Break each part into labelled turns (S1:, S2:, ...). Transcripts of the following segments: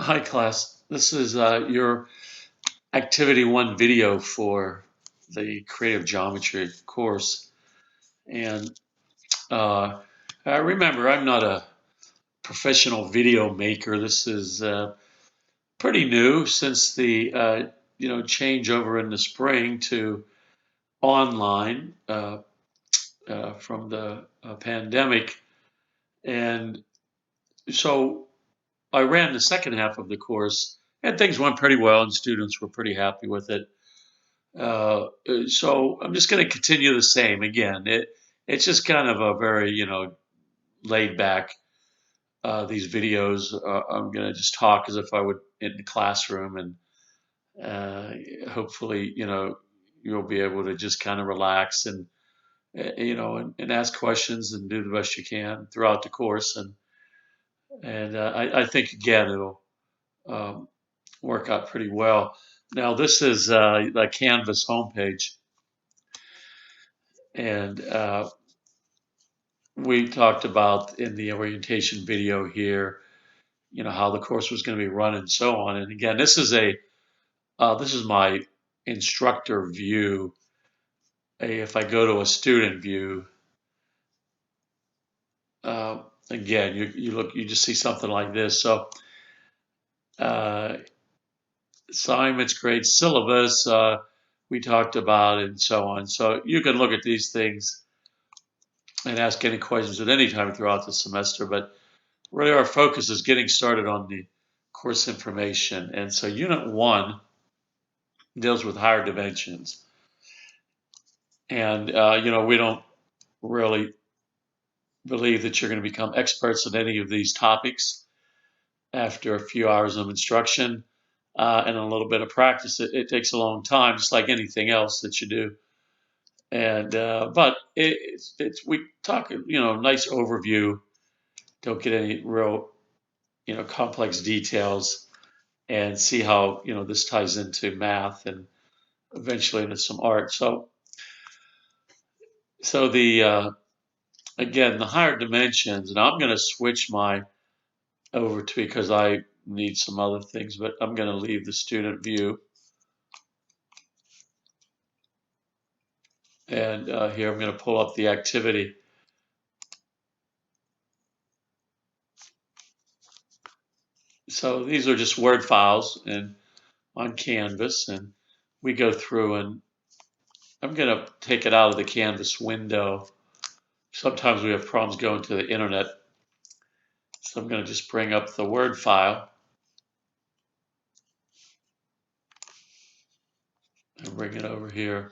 S1: Hi, class. This is your Activity 1 video for the Creative Geometry course. And uh, remember, I'm not a professional video maker. This is pretty new since the changeover in the spring to online from the pandemic. And so I ran the second half of the course, and things went pretty well, and students were pretty happy with it. So I'm just going to continue the same again. It's just kind of a very laid back. These videos, I'm going to just talk as if I would in the classroom, and hopefully you'll be able to just kind of relax and and ask questions and do the best you can throughout the course. And I think again it'll um, work out pretty well. Now this is the Canvas homepage. And we talked about in the orientation video here, how the course was going to be run and so on. And again, this is my instructor view. If I go to a student view, again, you just see something like this. So uh, assignments, grades, syllabus, we talked about, and so on. So you can look at these things and ask any questions at any time throughout the semester. But really our focus is getting started on the course information. And so Unit 1 deals with higher dimensions. And, we don't really believe that you're going to become experts in any of these topics after a few hours of instruction and a little bit of practice. It takes a long time, just like anything else that you do. And but we talk, nice overview. Don't get any real, complex details, and see how this ties into math and eventually into some art. So the again the higher dimensions, and I'm going to switch my over to because I need some other things, but I'm going to leave the student view, and here I'm going to pull up the activity. So these are just Word files and on Canvas, and we go through, and I'm going to take it out of the Canvas window. Sometimes we have problems going to the internet. So I'm going to just bring up the Word file and bring it over here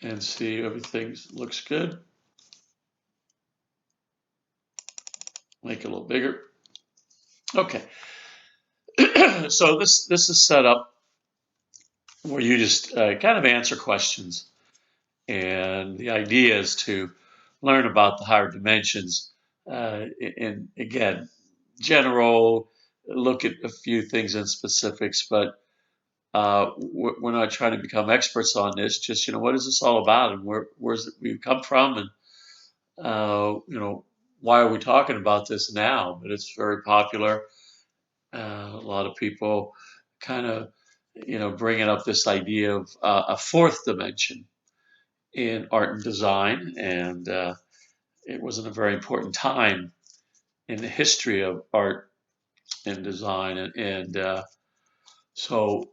S1: and see everything looks good. Make it a little bigger. Okay. So this is set up where you just kind of answer questions, and the idea is to learn about the higher dimensions. And again, general, look at a few things in specifics, but we're not trying to become experts on this. Just what is this all about, and where's it we come from, and why are we talking about this now? But it's very popular. A lot of people kind of bringing up this idea of a fourth dimension in art and design, and it wasn't a very important time in the history of art and design, and so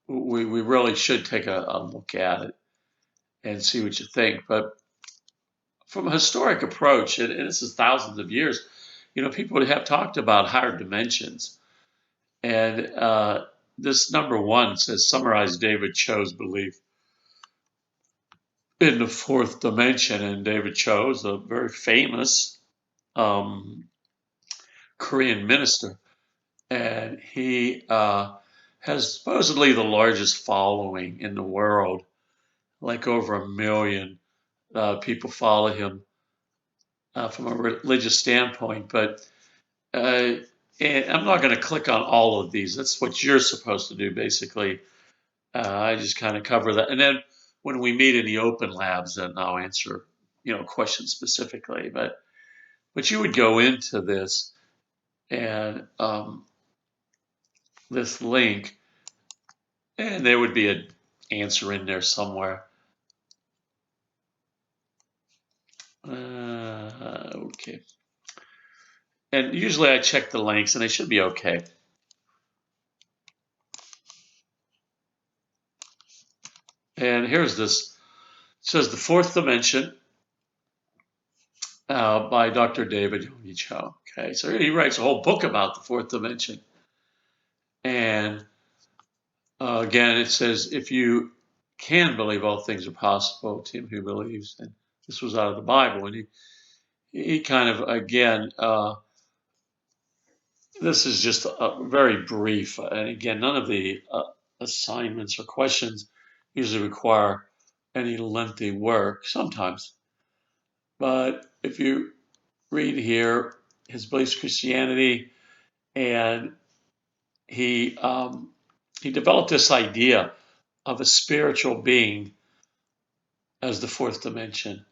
S1: we really should take a look at it and see what you think. But from a historic approach, and this is thousands of years, people have talked about higher dimensions. And this number 1 says, summarize David Cho's belief in the fourth dimension. And David Cho is a very famous um, Korean minister. And he has supposedly the largest following in the world, like over 1 million people follow him from a religious standpoint. But and I'm not going to click on all of these. That's what you're supposed to do, basically. I just kind of cover that, and then when we meet in the open labs, then I'll answer questions specifically. But But you would go into this and this link, and there would be an answer in there somewhere. Okay. And usually I check the links and they should be okay. And here's this. It says The Fourth Dimension by Dr. David Yonggi Cho. Okay, so he writes a whole book about the fourth dimension. And again, it says, if you can believe all things are possible to him who believes. And this was out of the Bible. And he kind of, again, this is just very brief. And again, none of the assignments or questions usually require any lengthy work, sometimes. But if you read here, his beliefs Christianity, and he developed this idea of a spiritual being as the fourth dimension.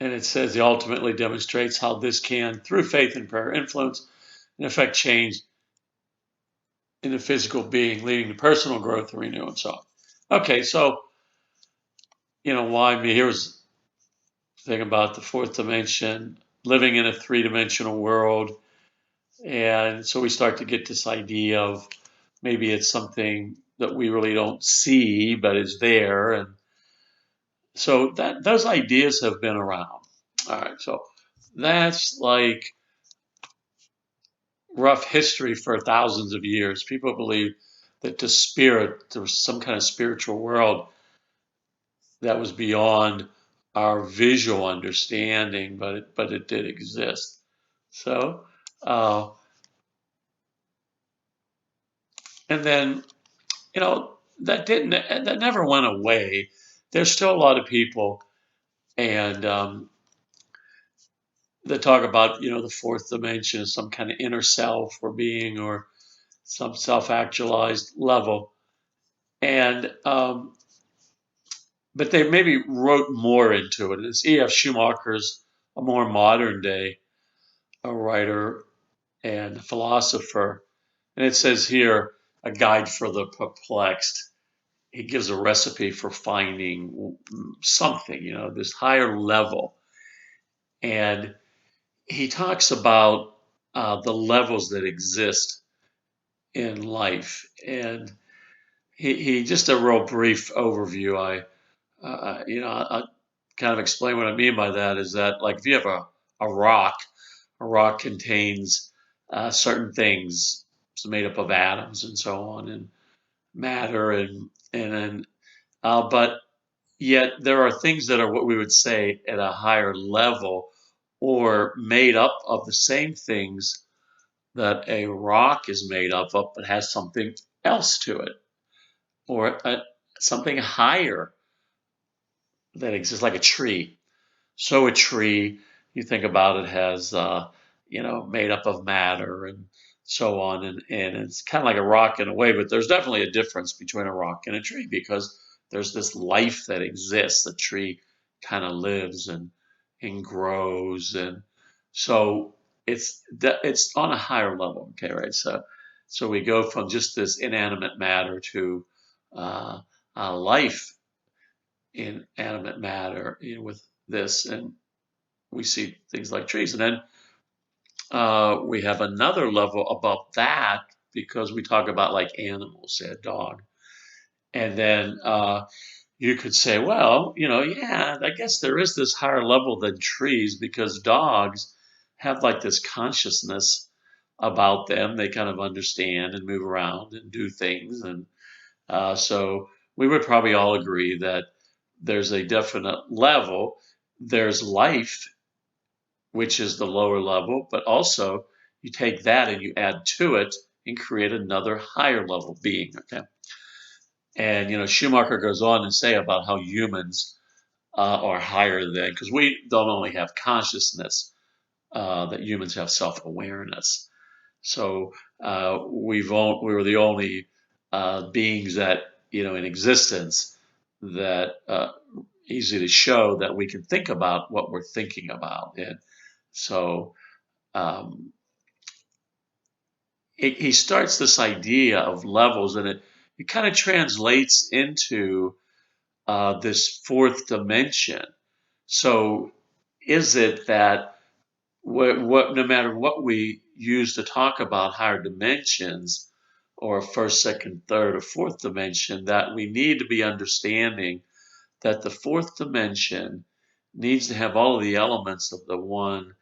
S1: And it says he ultimately demonstrates how this can, through faith and prayer, influence and affect change in the physical being, leading to personal growth and renewal and so on. Okay, so, why me? Here's the thing about the fourth dimension, living in a three-dimensional world. And so we start to get this idea of maybe it's something that we really don't see, but is there. And so those ideas have been around. All right, so that's like rough history for thousands of years. People believe that there was some kind of spiritual world that was beyond our visual understanding, but it did exist. So, and then that never went away. There's still a lot of people and that talk about the fourth dimension as some kind of inner self or being or some self-actualized level, and but they maybe wrote more into it. It's E.F. Schumacher's a more modern day writer and philosopher, and it says here a guide for the perplexed. He gives a recipe for finding something, this higher level. And he talks about the levels that exist in life. And he just a real brief overview. I kind of explain what I mean by that is that, like, if you have a rock contains certain things. It's made up of atoms and so on, and matter, and but yet there are things that are what we would say at a higher level or made up of the same things that a rock is made up of, but has something else to it or something higher that exists, like a tree. So a tree, you think about it, has made up of matter and so on, and it's kind of like a rock in a way, but there's definitely a difference between a rock and a tree because there's this life that exists. The tree kind of lives and grows, and so it's on a higher level. Okay, right? So we go from just this inanimate matter to life in animate matter, with this, and we see things like trees. And then we have another level above that because we talk about like animals, say a dog. And then you could say, well, yeah, I guess there is this higher level than trees because dogs have like this consciousness about them. They kind of understand and move around and do things. And so we would probably all agree that there's a definite level. There's life, which is the lower level, but also you take that and you add to it and create another higher level being. Okay. And, Schumacher goes on to say about how humans are higher than, because we don't only have consciousness, that humans have self awareness. So we were the only beings that, in existence that easy to show that we can think about what we're thinking about. And so um, he starts this idea of levels, and it kind of translates into this fourth dimension. So is it that no matter what we use to talk about higher dimensions, or first, second, third, or fourth dimension, that we need to be understanding that the fourth dimension needs to have all of the elements of the one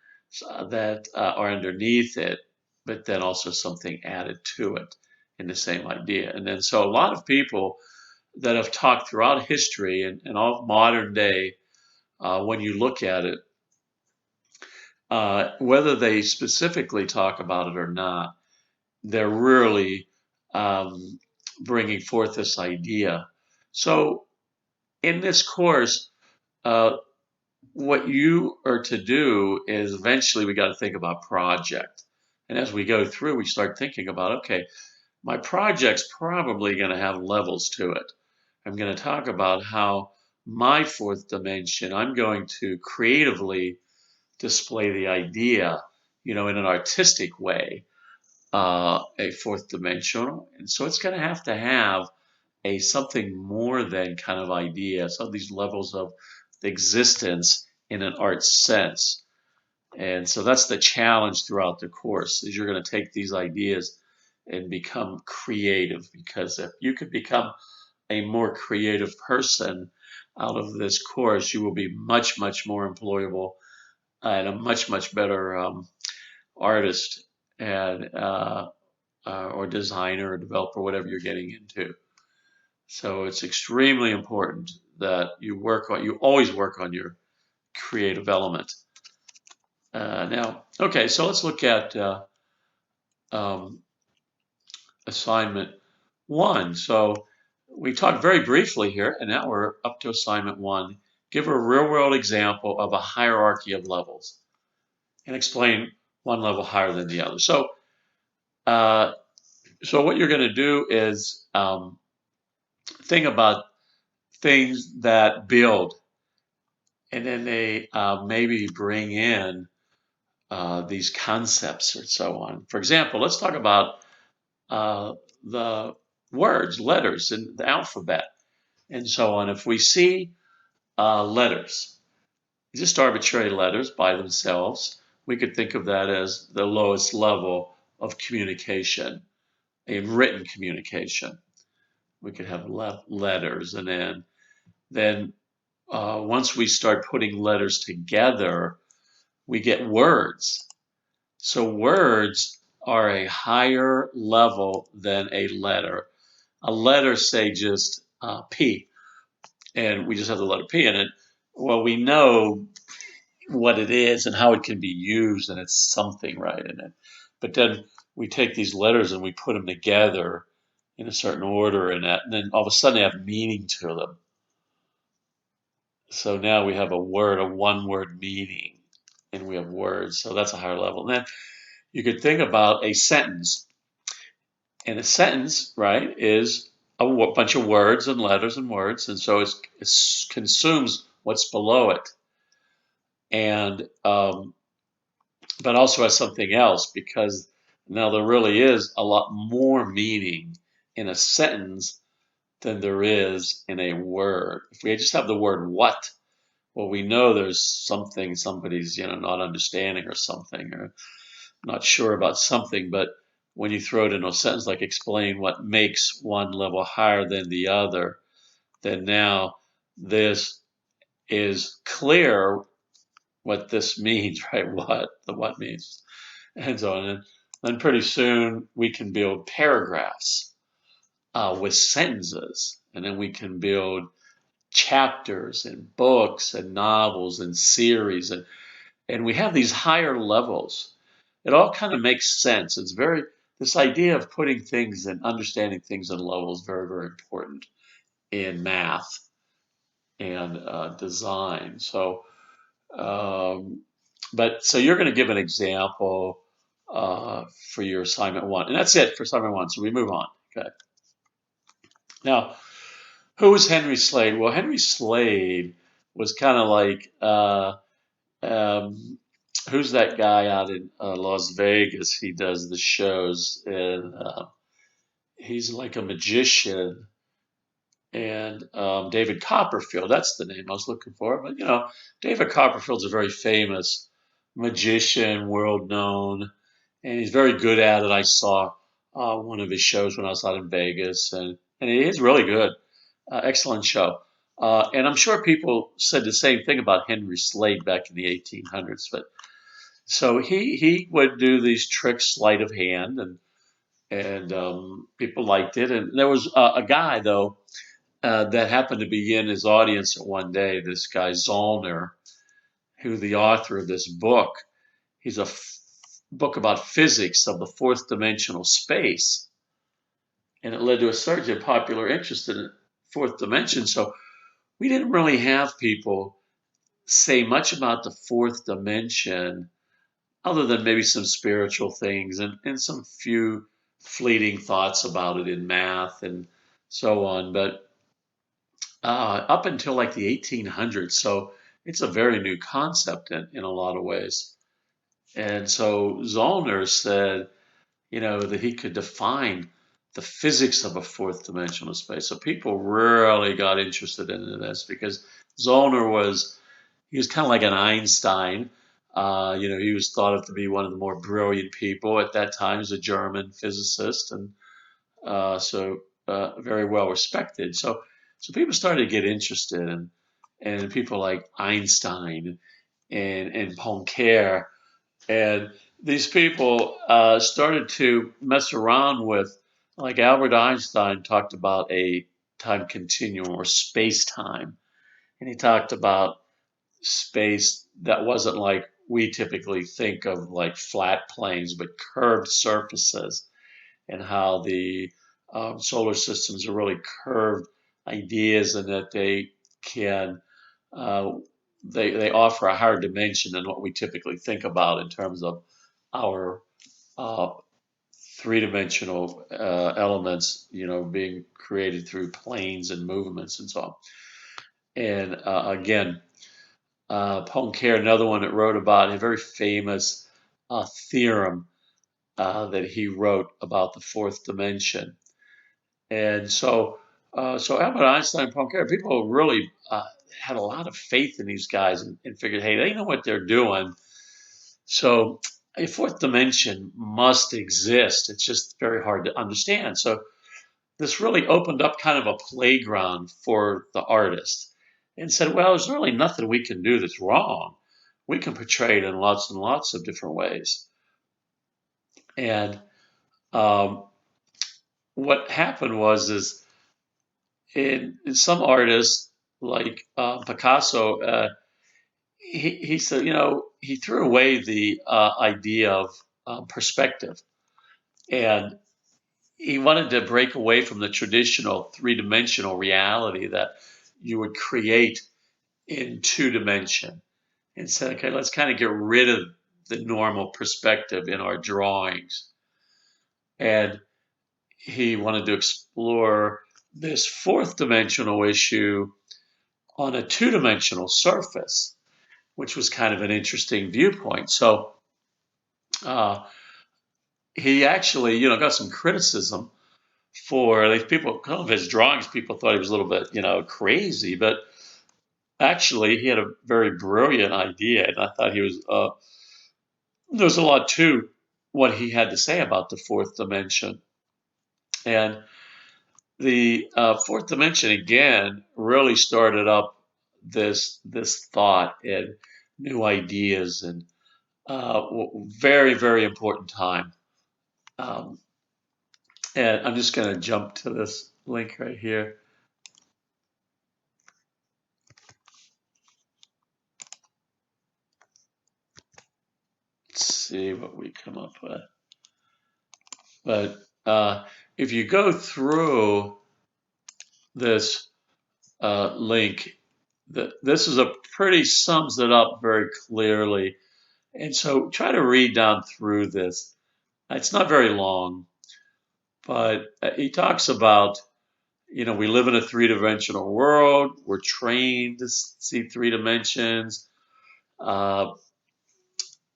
S1: that are underneath it, but then also something added to it in the same idea. And then, so a lot of people that have talked throughout history and all modern day, when you look at it, whether they specifically talk about it or not, they're really um, bringing forth this idea. So in this course, uh, what you are to do is eventually we got to think about project. And as we go through, we start thinking about, okay, my project's probably going to have levels to it. I'm going to talk about how my fourth dimension, I'm going to creatively display the idea, in an artistic way, a fourth dimensional. And so it's going to have a something more than kind of idea, some of these levels of existence in an art sense. And so that's the challenge throughout the course, is you're going to take these ideas and become creative, because if you could become a more creative person out of this course, you will be much, much more employable and a much, much better artist and or designer or developer, whatever you're getting into. So it's extremely important that you always work on your creative element. Now, okay, so let's look at um, assignment 1. So we talked very briefly here, and now we're up to assignment 1. Give a real-world example of a hierarchy of levels and explain one level higher than the other. Uh, so what you're going to do is think about things that build, and then they maybe bring in these concepts or so on. For example, let's talk about the words, letters in the alphabet, and so on. If we see letters, just arbitrary letters by themselves, we could think of that as the lowest level of communication, a written communication. We could have letters, and then once we start putting letters together, we get words. So words are a higher level than a letter. A letter, say just P, and we just have the letter P in it. Well, we know what it is and how it can be used, and it's something right in it. But then we take these letters and we put them together in a certain order, and then all of a sudden they have meaning to them. So now we have a one-word meaning, and we have words. So that's a higher level. And then you could think about a sentence. And a sentence, right, is a bunch of words and letters and words, and so it consumes what's below it, and but also has something else, because now there really is a lot more meaning in a sentence than there is in a word. If we just have the word "what," well, we know there's something somebody's not understanding, or something, or not sure about something. But when you throw it in a sentence like explain what makes one level higher than the other, then now this is clear what this means, right? What means, and so on. And then pretty soon we can build paragraphs with sentences, and then we can build chapters and books and novels and series, and we have these higher levels. It all kind of makes sense. This idea of putting things and understanding things in levels is very, very important in math and design. Um, so you're going to give an example for your assignment 1, and that's it for assignment 1. So we move on. Okay. Now, who was Henry Slade? Well, Henry Slade was kind of like um, who's that guy out in Las Vegas? He does the shows, and he's like a magician. And David Copperfield, that's the name I was looking for. But David Copperfield's a very famous magician, world known, and he's very good at it. I saw one of his shows when I was out in Vegas, and he is really good. Excellent show. And I'm sure people said the same thing about Henry Slade back in the 1800s. But so he would do these tricks sleight of hand, and people liked it. And there was a guy though that happened to be in his audience one day. This guy Zollner, who the author of this book, he's a book about physics of the fourth dimensional space, and it led to a surge in popular interest in fourth dimension. So we didn't really have people say much about the fourth dimension other than maybe some spiritual things and some few fleeting thoughts about it in math and so on. But up until like the 1800s, so it's a very new concept in a lot of ways. And so Zollner said, that he could define the physics of a fourth dimensional space. So people really got interested in this because Zollner he was kind of like an Einstein. He was thought of to be one of the more brilliant people at that time. He was a German physicist, and so very well respected. So people started to get interested, and people like Einstein and Poincare, and these people started to mess around with, like Albert Einstein talked about a time continuum or space time, and he talked about space that wasn't like we typically think of, like flat planes, but curved surfaces, and how the solar systems are really curved ideas, and that they can uh, they offer a higher dimension than what we typically think about in terms of our uh, three-dimensional elements, being created through planes and movements and so on. And again, Poincare, another one that wrote about a very famous theorem that he wrote about the fourth dimension. And so Albert Einstein, Poincare, people really had a lot of faith in these guys, and figured, hey, they know what they're doing. So a fourth dimension must exist. It's just very hard to understand. So this really opened up kind of a playground for the artist and said, well, there's really nothing we can do that's wrong. We can portray it in lots and lots of different ways. And um, what happened is in some artists like Picasso, he said, he threw away the idea of perspective, and he wanted to break away from the traditional three-dimensional reality that you would create in two-dimension, and said, okay, let's kind of get rid of the normal perspective in our drawings. And he wanted to explore this fourth dimensional issue on a two-dimensional surface, which was kind of an interesting viewpoint. So uh, he actually, got some criticism for these people. Some of his drawings, people thought he was a little bit, crazy, but actually he had a very brilliant idea, and I thought he was. There was a lot to what he had to say about the fourth dimension, and the fourth dimension again really started up this thought and new ideas, and very, very important time. Um, and I'm just going to jump to this link right here. Let's see what we come up with. But if you go through this link, this is a pretty sums it up very clearly. And so try to read down through this. It's not very long, but he talks about, we live in a three-dimensional world. We're trained to see three dimensions. Uh,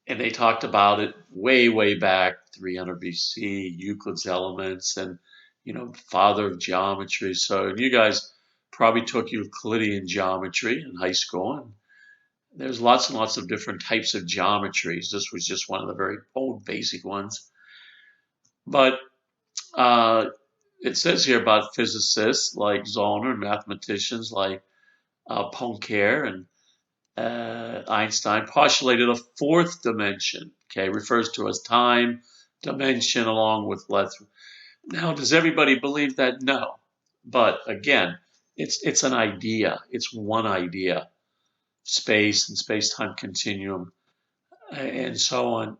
S1: and they talked about it way, way back, 300 BC, Euclid's Elements, and, father of geometry. So you guys probably took Euclidean geometry in high school, and there's lots and lots of different types of geometries. This was just one of the very old basic ones. But it says here about physicists like Zollner and mathematicians like Poincare and Einstein postulated a fourth dimension, okay, refers to as time, dimension, along with length. Now, does everybody believe that? No. But again, it's an idea. It's one idea. Space and space-time continuum and so on.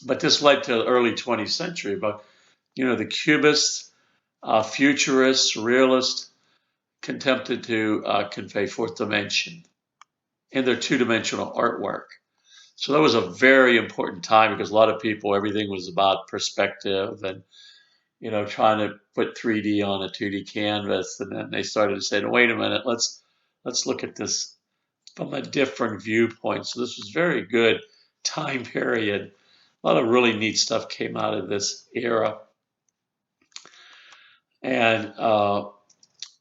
S1: But this led to the early 20th century. But, the cubists, futurists, realists attempted to convey fourth dimension in their two-dimensional artwork. So that was a very important time because a lot of people, everything was about perspective and, trying to put 3D on a 2D canvas. And then they started to say, no, wait a minute, let's look at this from a different viewpoint. So this was very good time period. A lot of really neat stuff came out of this era. And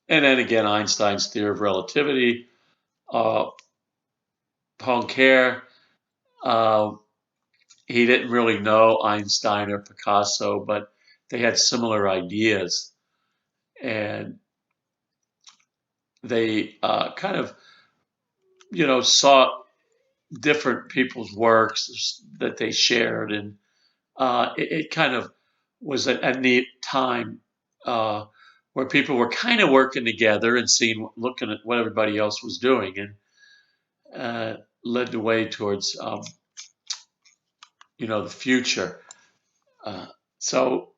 S1: then again, Einstein's theory of relativity, Poincare, he didn't really know Einstein or Picasso, but they had similar ideas. And they kind of, saw different people's works that they shared. And it kind of was a neat time where people were kind of working together and looking at what everybody else was doing, and led the way towards, the future. So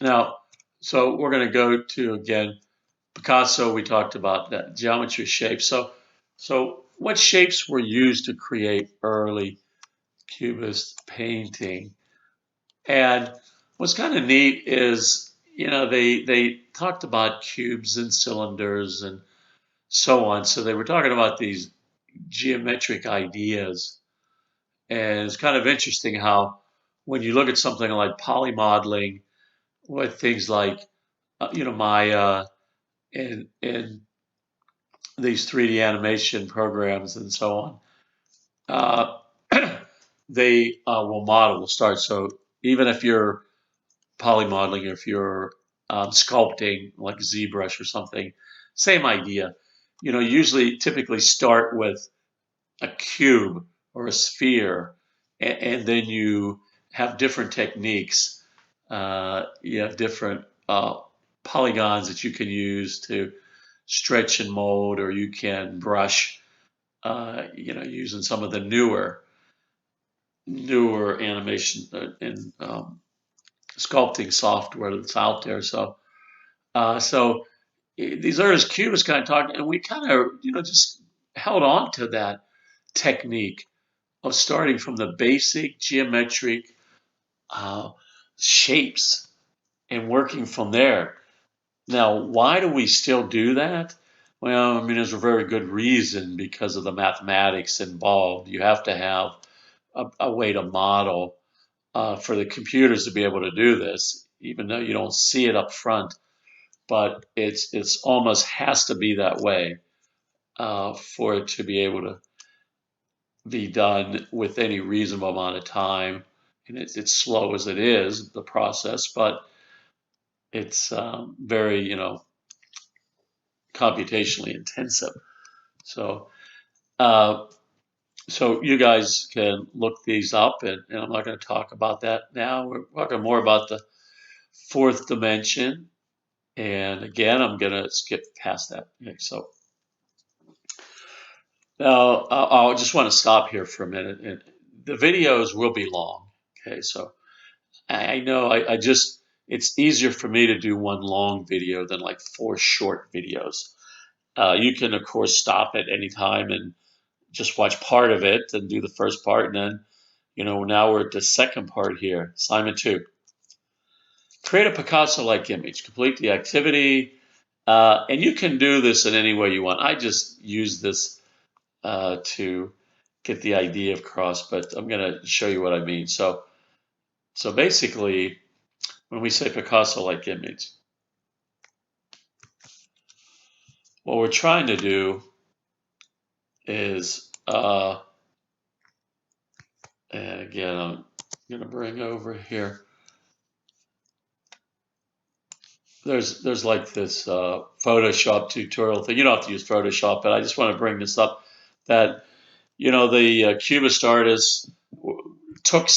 S1: now, so we're going to go to, again, Picasso. We talked about that geometry shape. So what shapes were used to create early Cubist painting? And what's kind of neat is, they talked about cubes and cylinders and so on. So they were talking about these geometric ideas. And it's kind of interesting how when you look at something like polymodeling with things like, Maya and these 3D animation programs and so on, they will start. So even if you're polymodeling, if you're sculpting like ZBrush or something, same idea. Typically start with a cube or a sphere, and then you have different techniques. You have different polygons that you can use to stretch and mold, or you can brush, using some of the newer animation and sculpting software that's out there. So these artists, Cubists, kind of talked, and we kind of, just held on to that technique of starting from the basic geometric uh, shapes and working from there. Now, why do we still do that? Well, I mean, there's a very good reason because of the mathematics involved. You have to have a way to model for the computers to be able to do this, even though you don't see it up front. But it's almost has to be that way for it to be able to be done with any reasonable amount of time. And it's slow as it is, the process, but it's very, computationally intensive. So, uh, so you guys can look these up, and I'm not going to talk about that now. We're talking more about the fourth dimension. And again, I'm going to skip past that. Okay, so now I'll just want to stop here for a minute. And the videos will be long. Okay, so I know I just, it's easier for me to do one long video than like four short videos. You can, of course, stop at any time and just watch part of it and do the first part. And then, now we're at the second part here, assignment 2. create a Picasso-like image, complete the activity, and you can do this in any way you want. I just use this to get the idea across, but I'm going to show you what I mean. So basically, when we say Picasso-like image, what we're trying to do is, and again, I'm going to bring over here. There's like this Photoshop tutorial thing. You don't have to use Photoshop, but I just want to bring this up that the Cubist artists took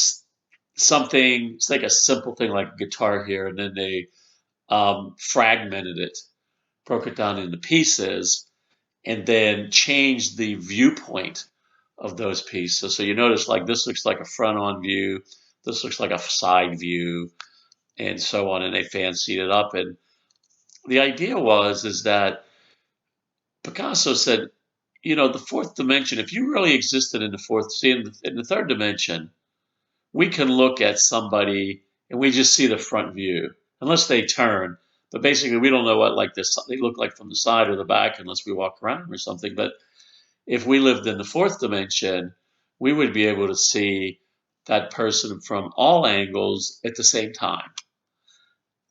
S1: something, it's like a simple thing like a guitar here, and then they fragmented it, broke it down into pieces, and then changed the viewpoint of those pieces. So you notice like this looks like a front-on view, this looks like a side view, and so on, and they fancied it up. And the idea is that Picasso said, the fourth dimension, if you really existed in the fourth, see, in the third dimension, we can look at somebody and we just see the front view, unless they turn. But basically, we don't know what like this they look like from the side or the back unless we walk around or something. But if we lived in the fourth dimension, we would be able to see that person from all angles at the same time.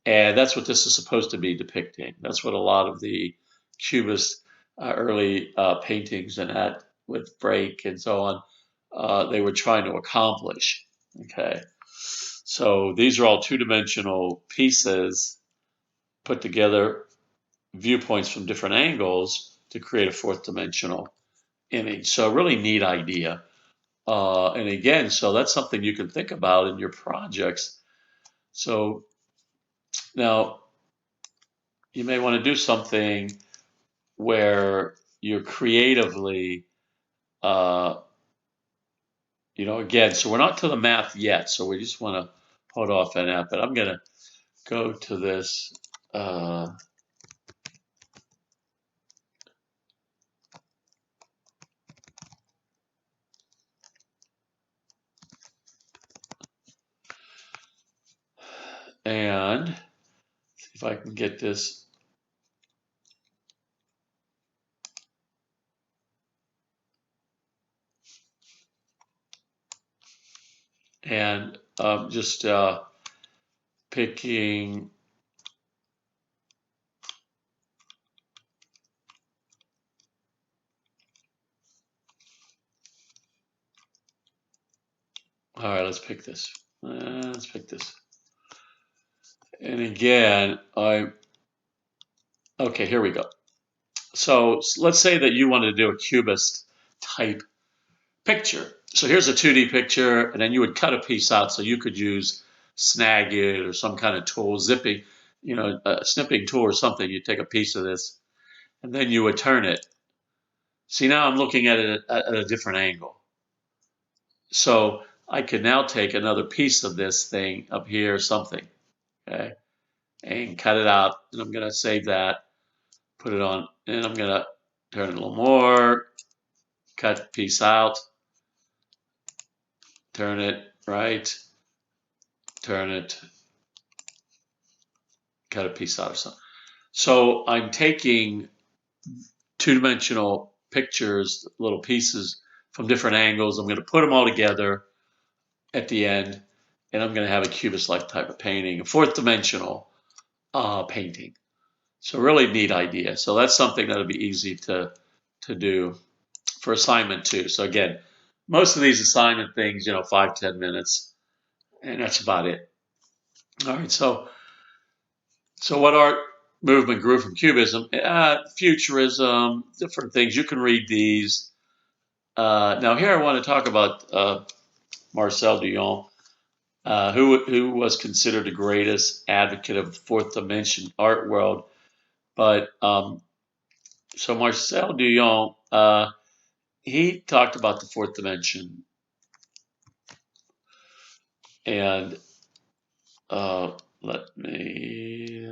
S1: And that's what this is supposed to be depicting. That's what a lot of the Cubist early paintings and that with Break and so on, they were trying to accomplish. Okay. So these are all two-dimensional pieces put together, viewpoints from different angles to create a fourth dimensional image. So really neat idea. And again, so that's something you can think about in your projects. So now you may want to do something where you're creatively, uh, again, so we're not to the math yet. So we just want to hold off on that. But I'm going to go to this. Uh, and see if I can get this. And just picking. All right, let's pick this. Let's pick this. And again, okay, here we go. So let's say that you wanted to do a cubist type picture. So here's a 2D picture, and then you would cut a piece out so you could use Snagit or some kind of tool, zipping, a snipping tool or something. You take a piece of this, and then you would turn it. See, now I'm looking at it at a different angle. So I could now take another piece of this thing up here, or something, okay, and cut it out. And I'm going to save that, put it on, and I'm going to turn it a little more, cut piece out, turn it right, turn it, cut a piece out or something. So I'm taking two-dimensional pictures, little pieces from different angles. I'm going to put them all together at the end, and I'm going to have a cubist-like type of painting, a fourth dimensional painting. So really neat idea. So that's something that'll be easy to do for assignment too. So again, most of these assignment things, 5-10 minutes, and that's about it. All right. So what art movement grew from Cubism? Futurism, different things. You can read these. Now here I want to talk about Marcel Duchamp, who was considered the greatest advocate of the fourth dimension art world. But so Marcel Duchamp, he talked about the fourth dimension, and let me.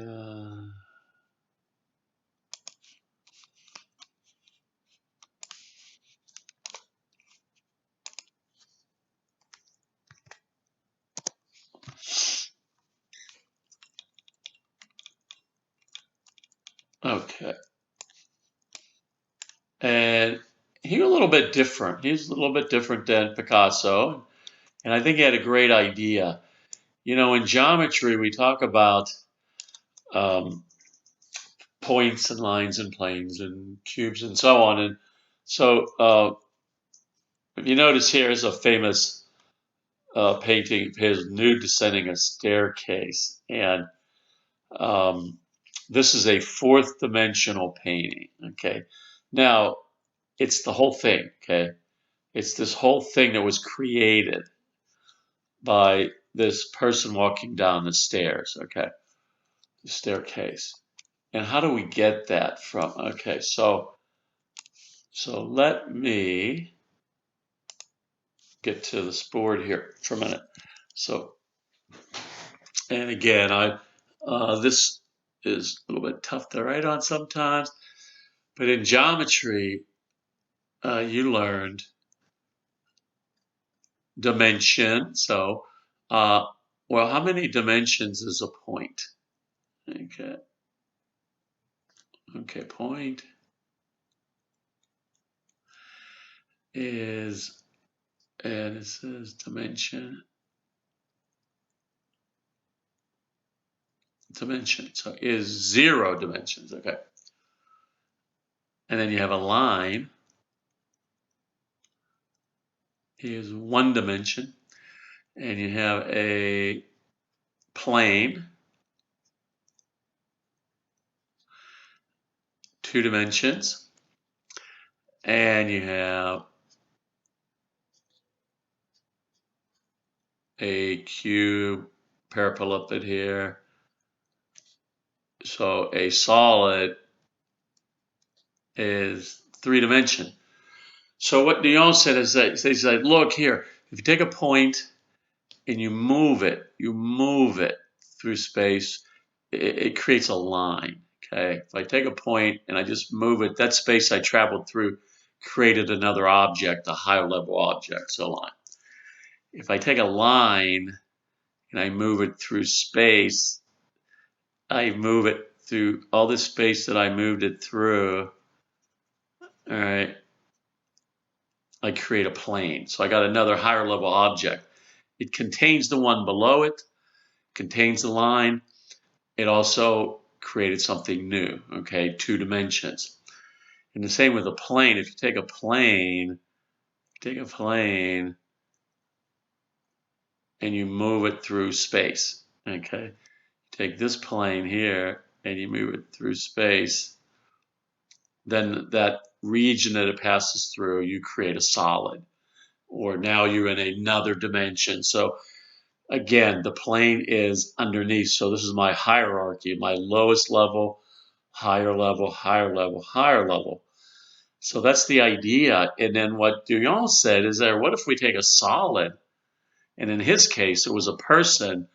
S1: Okay. And he was a little bit different. He's a little bit different than Picasso. And I think he had a great idea. You know, in geometry, we talk about um, points and lines and planes and cubes and so on. And so, if you notice, here is a famous painting of his nude descending a staircase. And um, this is a fourth dimensional painting. Okay. Now, it's the whole thing. Okay. It's this whole thing that was created by this person walking down the stairs. Okay. The staircase. And how do we get that from? Okay. So let me get to this board here for a minute. So, and again, this is a little bit tough to write on sometimes, but in geometry, you learned dimension. So, uh, well, how many dimensions is a point? Okay, okay, point is, and it says dimension, so is 0 dimensions. Okay, and then you have a line is 1 dimension, and you have a plane, 2 dimensions, and you have a cube, parallelopiped here. So a solid is 3 dimension. So what Dion said is that he said, look here, if you take a point and you move it through space, it creates a line. Okay, if I take a point and I just move it, that space I traveled through created another object, a higher level object, so on. If I take a line and I move it through space, I move it through all this space that I moved it through. All right, I create a plane. So I got another higher level object. It contains the one below it, contains the line. It also created something new, okay, 2 dimensions. And the same with a plane. If you take a plane, and you move it through space, okay? Take this plane here and you move it through space, then that region that it passes through, you create a solid. Or now you're in another dimension. So again, the plane is underneath. So this is my hierarchy, my lowest level, higher level, higher level, higher level. So that's the idea. And then what Duyon said is that what if we take a solid, and in his case, it was a person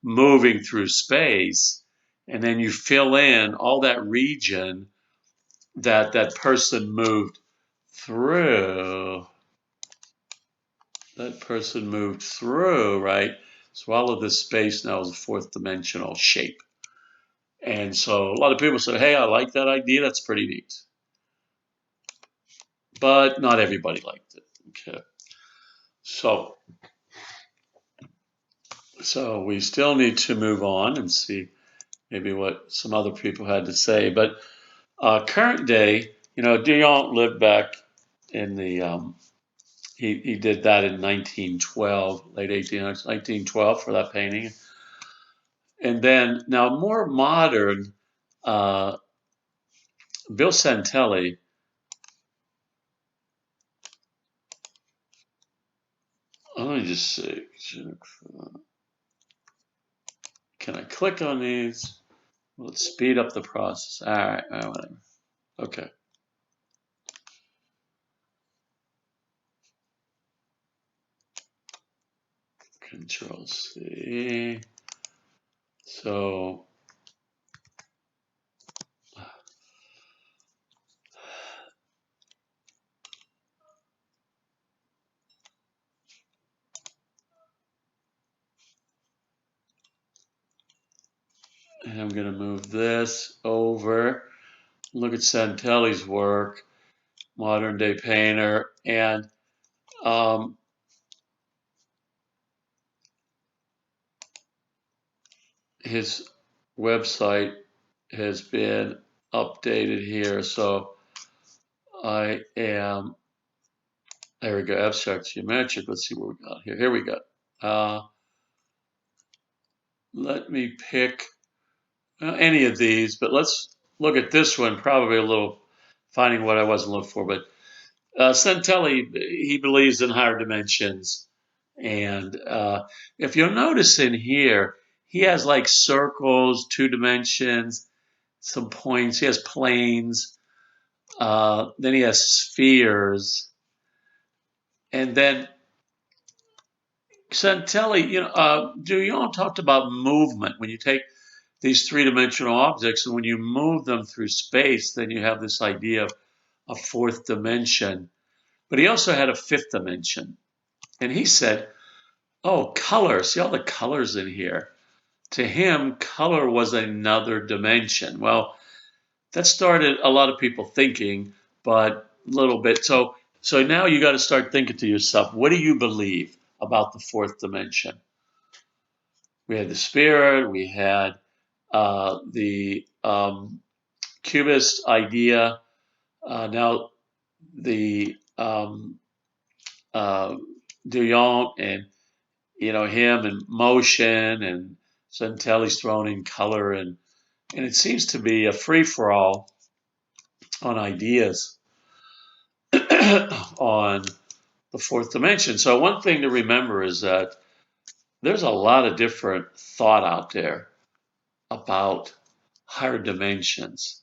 S1: moving through space, and then you fill in all that region that that person moved through. That person moved through, right? So all of this space now is a fourth dimensional shape. And so a lot of people say, hey, I like that idea. That's pretty neat. But not everybody liked it. Okay. So we still need to move on and see maybe what some other people had to say. But current day, you know, Dion lived back in the, he did that in 1912, late 1800s, 1912 for that painting. And then now more modern, uh, Bill Santelli. Let me just see. Can I click on these? Let's speed up the process. All right, whatever. Okay. Control C. So and I'm going to move this over. look at Santelli's work, modern day painter, and um, his website has been updated here. So I am, there we go, abstract geometric. Let's see what we got here. Here we go. Let me pick any of these, but let's look at this one, probably a little finding what I wasn't looking for. But Santelli, he believes in higher dimensions. And if you'll notice in here, he has like circles, 2 dimensions, some points. He has planes. Then he has spheres. And then Santelli, Duyon talked about movement. When you take these 3 dimensional objects and when you move them through space, then you have this idea of a fourth dimension. But he also had a fifth dimension. And he said, oh, color. See all the colors in here. To him, color was another dimension. Well, that started a lot of people thinking, but a little bit. So now you got to start thinking to yourself, what do you believe about the fourth dimension? We had the spirit, we had the Cubist idea, now the Duyon and him and motion and Santelli's thrown in color and it seems to be a free for all on ideas on the fourth dimension. So one thing to remember is that there's a lot of different thought out there about higher dimensions.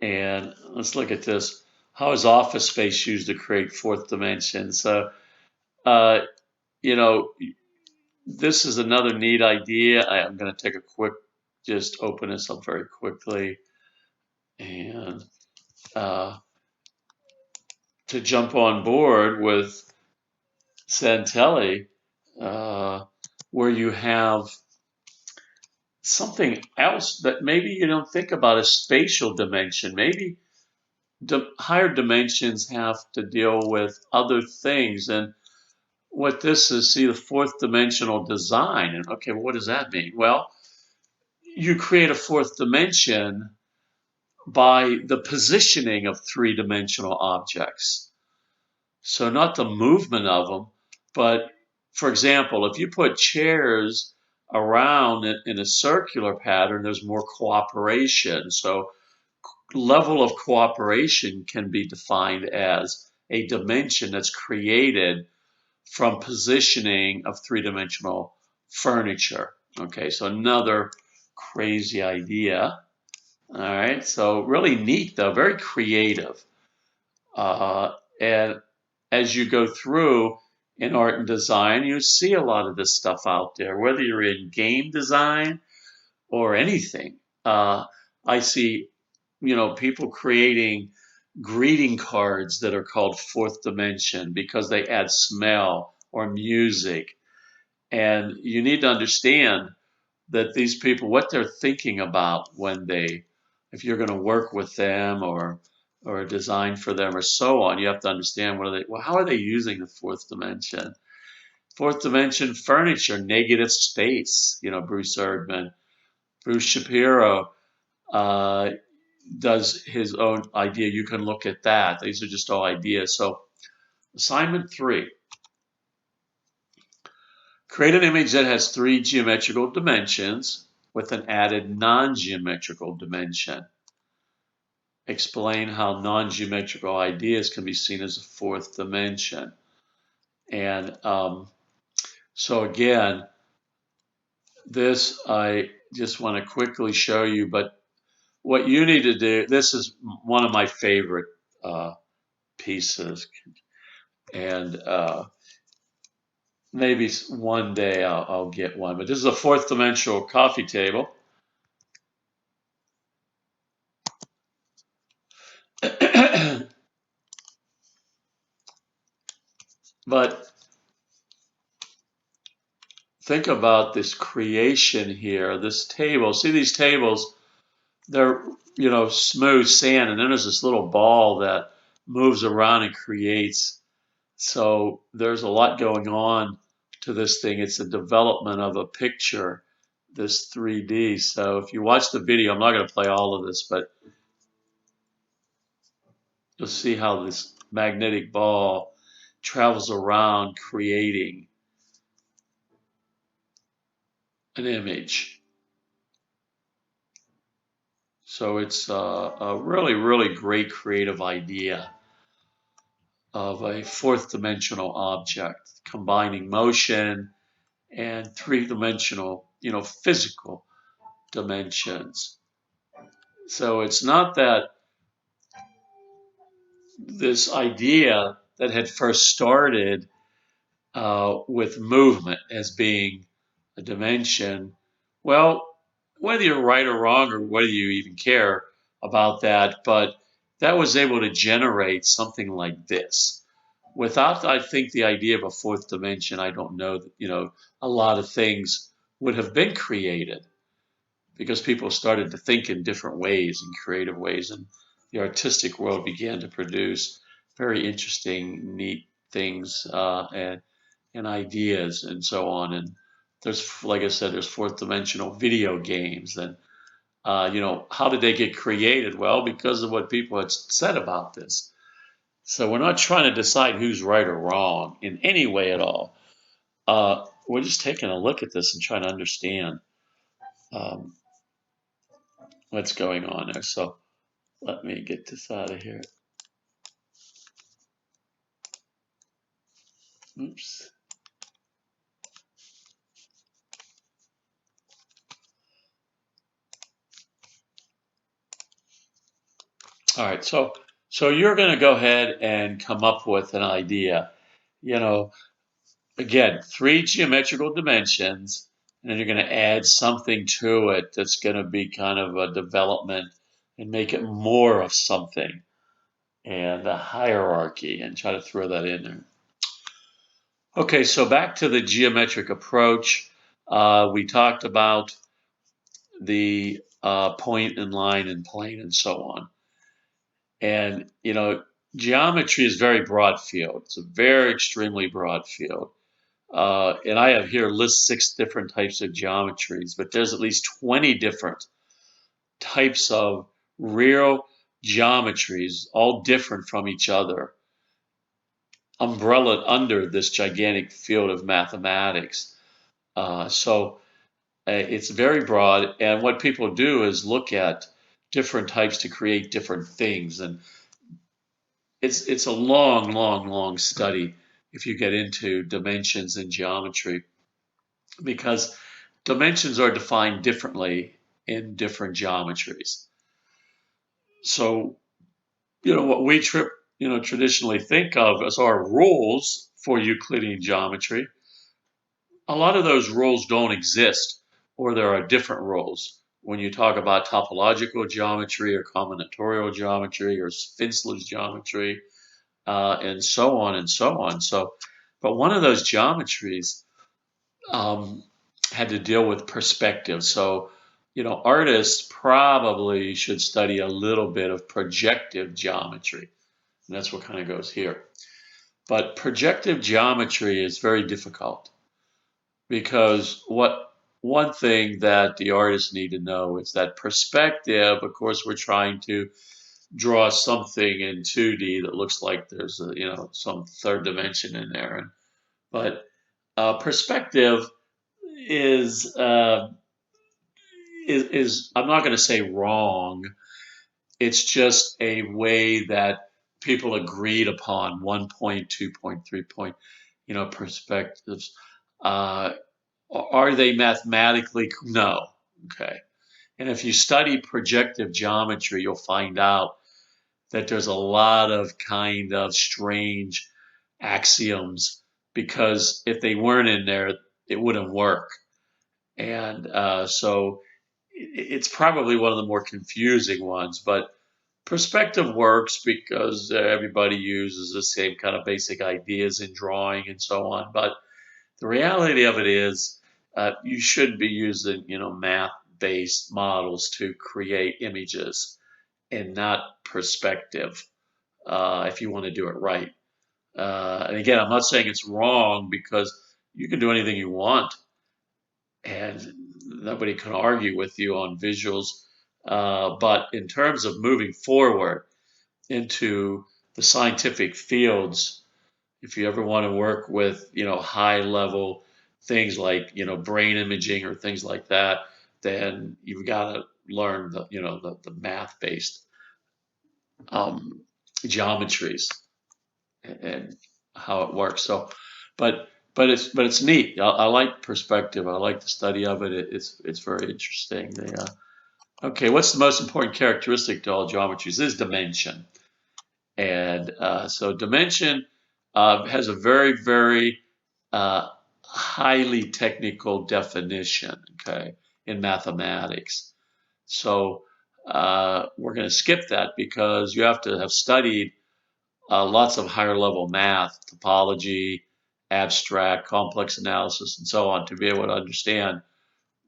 S1: And let's look at this. How is office space used to create fourth dimension? So, uh, you know, this is another neat idea. I'm going to take a quick, just open this up very quickly. And to jump on board with Santelli, where you have something else that maybe you don't think about, a spatial dimension. Maybe higher dimensions have to deal with other things. And what this is, see the fourth dimensional design. And okay, well, what does that mean? Well, you create a fourth dimension by the positioning of 3 dimensional objects. So not the movement of them, but for example, if you put chairs around in a circular pattern, there's more cooperation. So level of cooperation can be defined as a dimension that's created from positioning of 3 dimensional furniture. Okay, so another crazy idea. All right, so really neat though, very creative. And as you go through in art and design, you see a lot of this stuff out there, whether you're in game design or anything. I see, people creating greeting cards that are called fourth dimension because they add smell or music. And you need to understand that these people, what they're thinking about when if you're going to work with them or design for them or so on, you have to understand how are they using the fourth dimension? Fourth dimension furniture, negative space, Bruce Erdman. Bruce Shapiro does his own idea. You can look at that. These are just all ideas. So assignment 3, create an image that has 3 geometrical dimensions with an added non-geometrical dimension. Explain how non-geometrical ideas can be seen as a fourth dimension. And so again, this I just want to quickly show you, but what you need to do, this is one of my favorite pieces, and maybe one day I'll get one, but this is a fourth dimensional coffee table. But think about this creation here, this table. See these tables they're, smooth sand, and then there's this little ball that moves around and creates. So there's a lot going on to this thing. It's a development of a picture, this 3D. So if you watch the video, I'm not going to play all of this, but you'll see how this magnetic ball travels around creating an image. So it's a really, really great creative idea of a fourth dimensional object, combining motion and three-dimensional, physical dimensions. So it's not that this idea that had first started with movement as being a dimension. Well, whether you're right or wrong, or whether you even care about that, but that was able to generate something like this. Without, I think, the idea of a fourth dimension, I don't know that, a lot of things would have been created, because people started to think in different ways, in creative ways, and the artistic world began to produce very interesting, neat things, and ideas and so on. And there's, like I said, there's fourth dimensional video games. And, how did they get created? Well, because of what people had said about this. So we're not trying to decide who's right or wrong in any way at all. We're just taking a look at this and trying to understand um, what's going on there. So let me get this out of here. Oops. All right. So you're going to go ahead and come up with an idea. You know, again, three geometrical dimensions, and then you're going to add something to it that's going to be kind of a development and make it more of something, and a hierarchy, and try to throw that in there. Okay, so back to the geometric approach. We talked about the point and line and plane and so on. And, geometry is a very broad field. It's a very extremely broad field. And I have here list 6 different types of geometries, but there's at least 20 different types of real geometries, all different from each other, umbrellaed under this gigantic field of mathematics. So it's very broad, and what people do is look at different types to create different things, and it's a long, long, long study if you get into dimensions in geometry, because dimensions are defined differently in different geometries. So, what we traditionally think of as our rules for Euclidean geometry, a lot of those rules don't exist, or there are different rules. When you talk about topological geometry or combinatorial geometry or Finsler's geometry, and so on and so on. So, but one of those geometries um, had to deal with perspective. So, artists probably should study a little bit of projective geometry. And that's what kind of goes here. But projective geometry is very difficult, because one thing that the artists need to know is that perspective, of course, we're trying to draw something in 2D that looks like there's some third dimension in there. But perspective is I'm not going to say wrong. It's just a way that people agreed upon. 1 point, 2 point, 3 point, perspectives. Uh, are they mathematically? No. Okay. And if you study projective geometry, you'll find out that there's a lot of kind of strange axioms, because if they weren't in there, it wouldn't work. And so it's probably one of the more confusing ones, but perspective works because everybody uses the same kind of basic ideas in drawing and so on. But the reality of it is, you should be using, math math-based models to create images and not perspective, if you want to do it right. And again, I'm not saying it's wrong because you can do anything you want and nobody can argue with you on visuals. But in terms of moving forward into the scientific fields, if you ever want to work with, high level things like, brain imaging or things like that, then you've got to learn the math based geometries and how it works. So, but it's neat. I like perspective. I like the study of it. It's very interesting. Okay, what's the most important characteristic to all geometries? Is dimension, and so dimension has a very very highly technical definition. Okay, in mathematics. So we're going to skip that because you have to have studied lots of higher level math, topology, abstract, complex analysis, and so on to be able to understand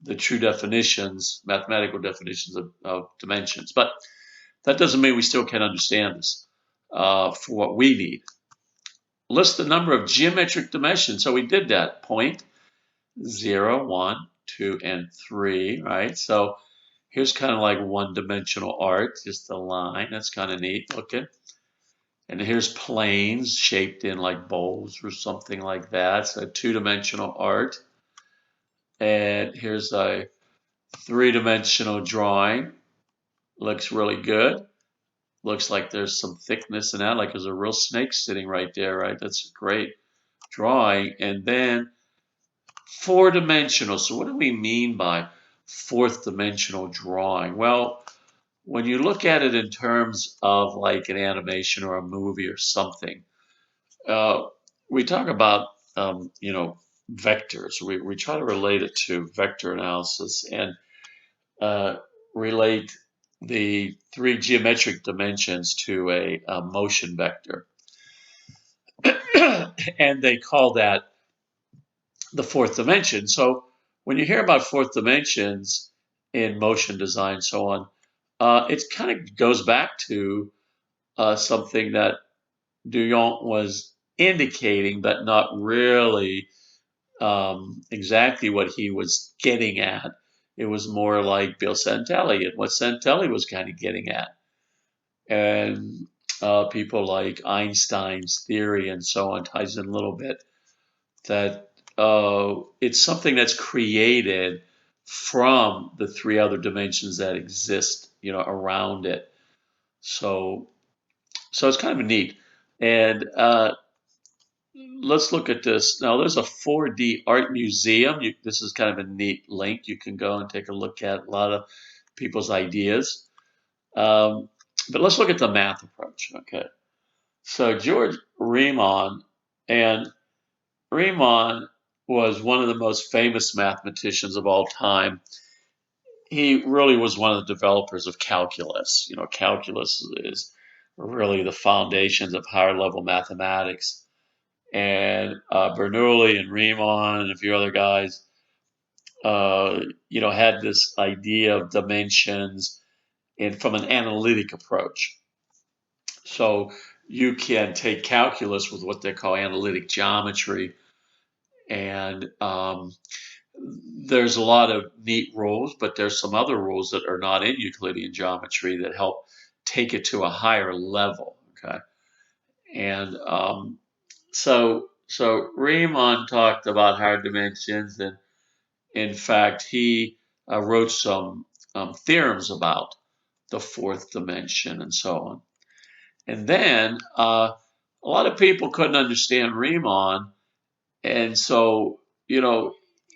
S1: the true definitions, mathematical definitions of dimensions. But that doesn't mean we still can't understand this for what we need. List the number of geometric dimensions. So we did that. Point, 0, 1, 2, and 3, right? So here's kind of like one-dimensional art, just a line. That's kind of neat looking. And here's planes shaped in like bowls or something like that. So two-dimensional art. And here's a three-dimensional drawing. Looks really good. Looks like there's some thickness in that, like there's a real snake sitting right there, right? That's a great drawing. And then four-dimensional. So what do we mean by fourth-dimensional drawing? Well, when you look at it in terms of like an animation or a movie or something, we talk about vectors. We try to relate it to vector analysis and relate the three geometric dimensions to a motion vector. And they call that the fourth dimension. So when you hear about fourth dimensions in motion design and so on, it kind of goes back to something that Dulong was indicating, but not really exactly what he was getting at. It was more like Bill Santelli and what Santelli was kind of getting at. And people like Einstein's theory and so on ties in a little bit that it's something that's created from the three other dimensions that exist, around it. So it's kind of neat. And let's look at this. Now, there's a 4D art museum. This is kind of a neat link. You can go and take a look at a lot of people's ideas. But let's look at the math approach. Okay. So George Riemann, and Riemann was one of the most famous mathematicians of all time. He really was one of the developers of calculus. Calculus is really the foundations of higher level mathematics. And Bernoulli and Riemann and a few other guys, had this idea of dimensions and from an analytic approach. So you can take calculus with what they call analytic geometry, and there's a lot of neat rules, but there's some other rules that are not in Euclidean geometry that help take it to a higher level. Okay, and so Riemann talked about higher dimensions, and in fact, he wrote some theorems about the fourth dimension and so on. And then a lot of people couldn't understand Riemann, and so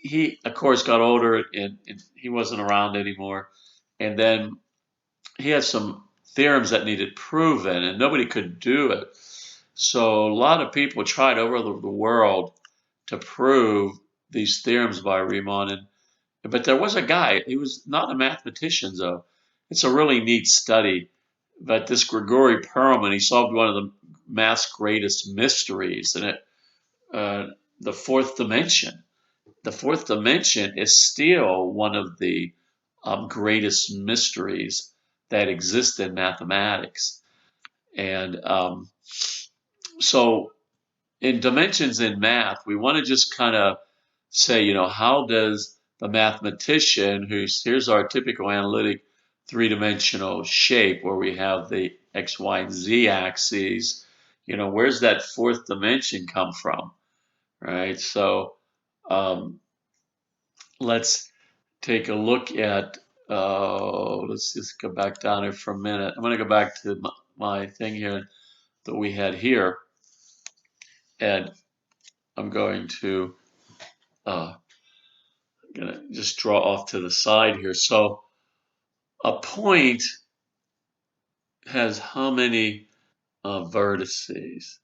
S1: he of course got older and he wasn't around anymore. And then he had some theorems that needed proven, and nobody could do it. So a lot of people tried over the world to prove these theorems by Riemann, but there was a guy. He was not a mathematician, though. It's a really neat study. But this Grigori Perelman, he solved one of the math's greatest mysteries, and the fourth dimension. The fourth dimension is still one of the greatest mysteries that exist in mathematics. And so in dimensions in math, we want to just kind of say, how does the mathematician, here's our typical analytic three-dimensional shape where we have the x, y, and z axes, where's that fourth dimension come from, right? So let's take a look at, let's just go back down here for a minute. I'm going to go back to my thing here that we had here, and I'm going to just draw off to the side here. So a point has how many vertices?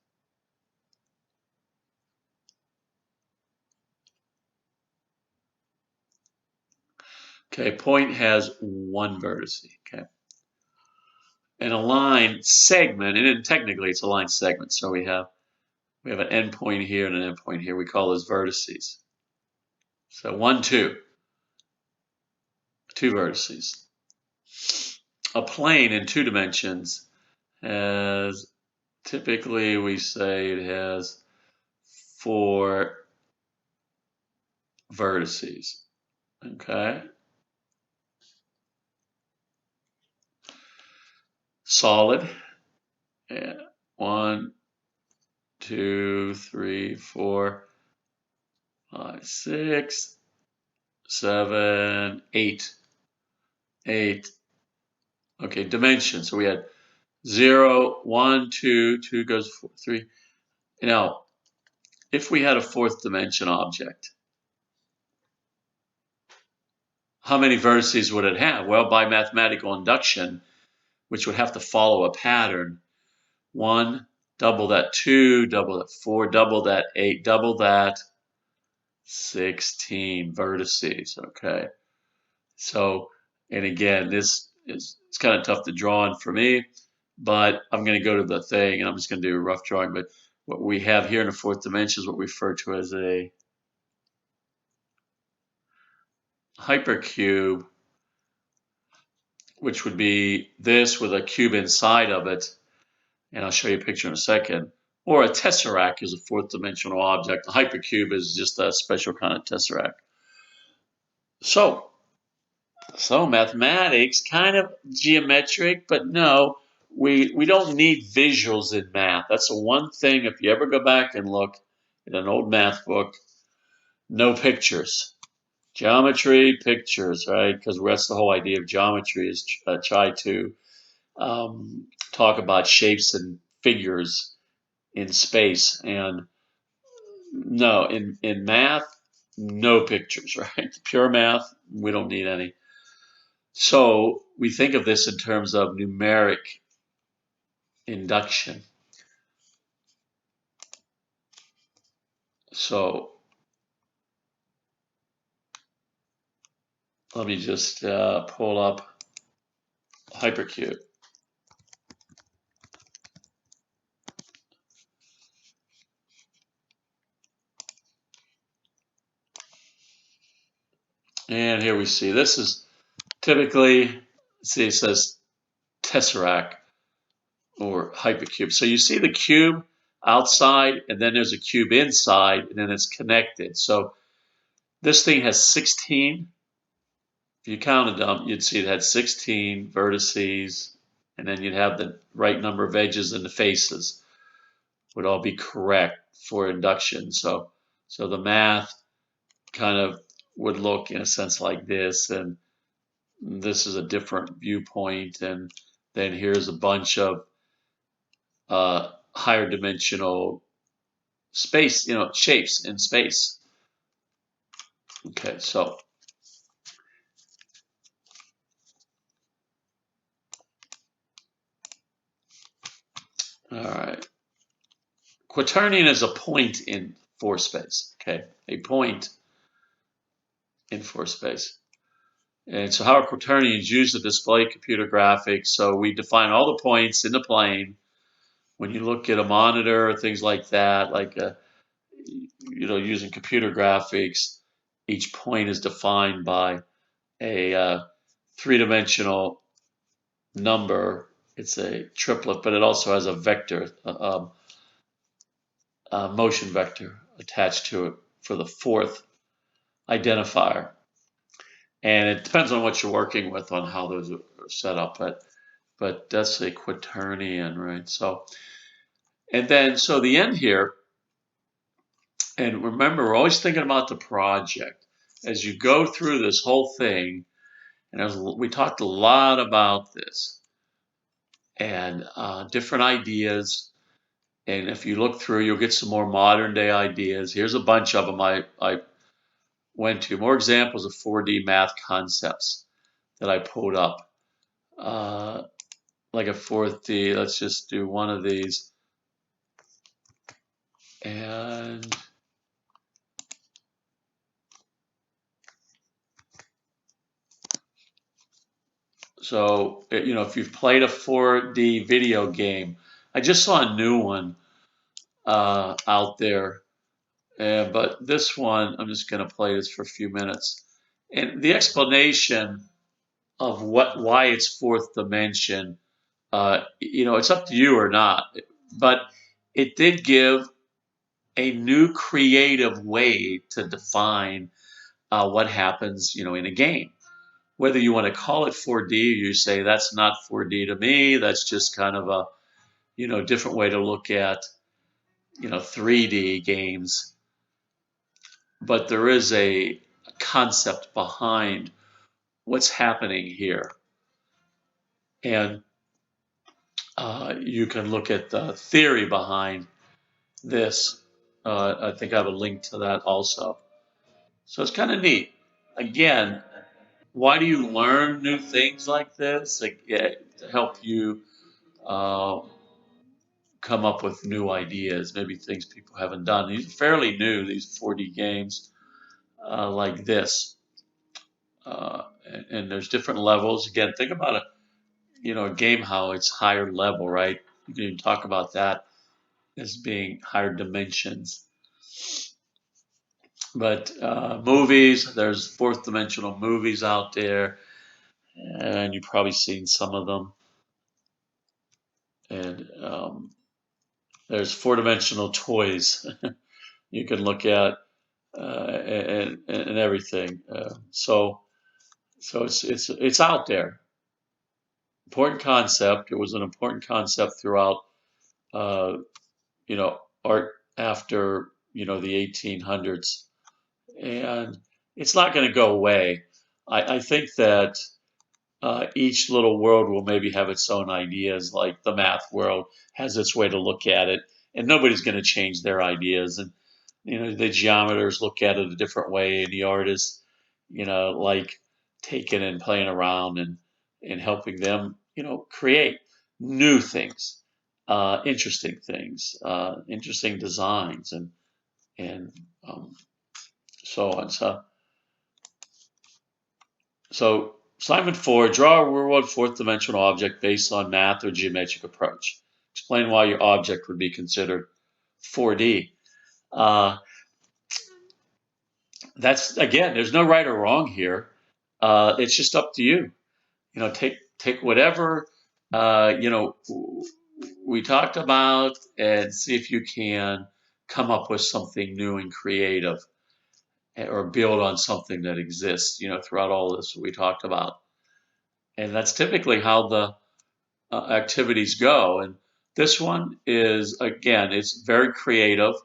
S1: Okay, point has one vertex. Okay, and a line segment, and then technically it's a line segment. So we have an endpoint here and an endpoint here. We call those vertices. So 1, 2, 2 vertices. A plane in 2 dimensions has, typically we say it has 4 vertices. Okay. Solid. Yeah. 1, 2, 3, 4, 5, 6, 7, 8. 8. Okay, dimensions. So we had 0, 1, 2, 2 goes 4, 3. Now, if we had a fourth dimension object, how many vertices would it have? Well, by mathematical induction, which would have to follow a pattern, 1, double that 2, double that 4, double that 8, double that 16 vertices, okay? So, and again, this is, it's kind of tough to draw on for me, but I'm going to go to the thing and I'm just going to do a rough drawing. But what we have here in the fourth dimension is what we refer to as a hypercube, which would be this with a cube inside of it. And I'll show you a picture in a second. Or a tesseract is a fourth dimensional object. A hypercube is just a special kind of tesseract. So mathematics, kind of geometric, but no, we don't need visuals in math. That's the one thing, if you ever go back and look at an old math book, no pictures. Geometry, pictures, right? Because that's the whole idea of geometry, is try to talk about shapes and figures in space. And no, in math, no pictures, right? Pure math, we don't need any. So we think of this in terms of numeric induction. So let me just pull up hypercube. And here we see, this is typically, see, it says tesseract or hypercube. So you see the cube outside, and then there's a cube inside, and then it's connected. So this thing has 16. If you counted them, you'd see it had 16 vertices, and then you'd have the right number of edges and the faces would all be correct for induction. So the math kind of would look in a sense like this, and this is a different viewpoint, and then here's a bunch of higher dimensional space, shapes in space. Okay, so all right. Quaternion is a point in 4 space, okay? A point in 4 space. And so how are quaternions used to display computer graphics? So we define all the points in the plane. When you look at a monitor or things like that, like using computer graphics, each point is defined by a three-dimensional number. It's a triplet, but it also has a vector, a motion vector attached to it for the fourth identifier. And it depends on what you're working with on how those are set up, but that's a quaternion, right? So, and then so the end here, and remember, we're always thinking about the project as you go through this whole thing. And we talked a lot about this and different ideas. And if you look through, you'll get some more modern day ideas. Here's a bunch of them I went to. More examples of 4D math concepts that I pulled up. Like a 4D, let's just do one of these. And so, if you've played a 4D video game, I just saw a new one out there. But this one, I'm just going to play this for a few minutes. And the explanation of why it's fourth dimension, it's up to you or not. But it did give a new creative way to define what happens, in a game. Whether you want to call it 4D or you say that's not 4D to me, that's just kind of a, different way to look at, 3D games. But there is a concept behind what's happening here. And you can look at the theory behind this. I think I have a link to that also. So it's kind of neat. Again, why do you learn new things like this? To help you uh, come up with new ideas, maybe things people haven't done. These are fairly new, these 4D games like this. And there's different levels. Again, think about a game how it's higher level, right? You can even talk about that as being higher dimensions. But movies, there's fourth dimensional movies out there, and you've probably seen some of them. And there's four-dimensional toys you can look at and everything. So it's out there. Important concept. It was an important concept throughout, uh, art after the 1800s, and it's not going to go away. I think that each little world will maybe have its own ideas, like the math world has its way to look at it, and nobody's going to change their ideas. And the geometers look at it a different way, and the artists, like taking and playing around and helping them, create new things, interesting designs, and so on. So assignment 4, draw a real-world fourth-dimensional object based on math or geometric approach. Explain why your object would be considered 4D. That's, again, there's no right or wrong here. It's just up to you. Take whatever we talked about and see if you can come up with something new and creative, or build on something that exists, throughout all this we talked about. And that's typically how the activities go. And this one is, again, it's very creative,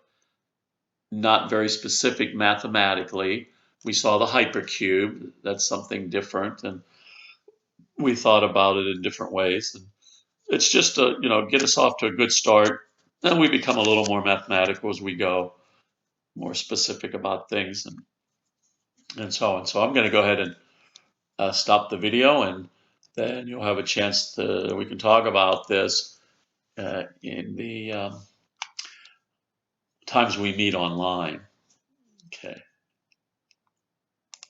S1: not very specific mathematically. We saw the hypercube. That's something different. And we thought about it in different ways. And it's just to, get us off to a good start. Then we become a little more mathematical as we go, more specific about things and so on. So I'm going to go ahead and stop the video, and then you'll have a chance we can talk about this in the times we meet online. Okay.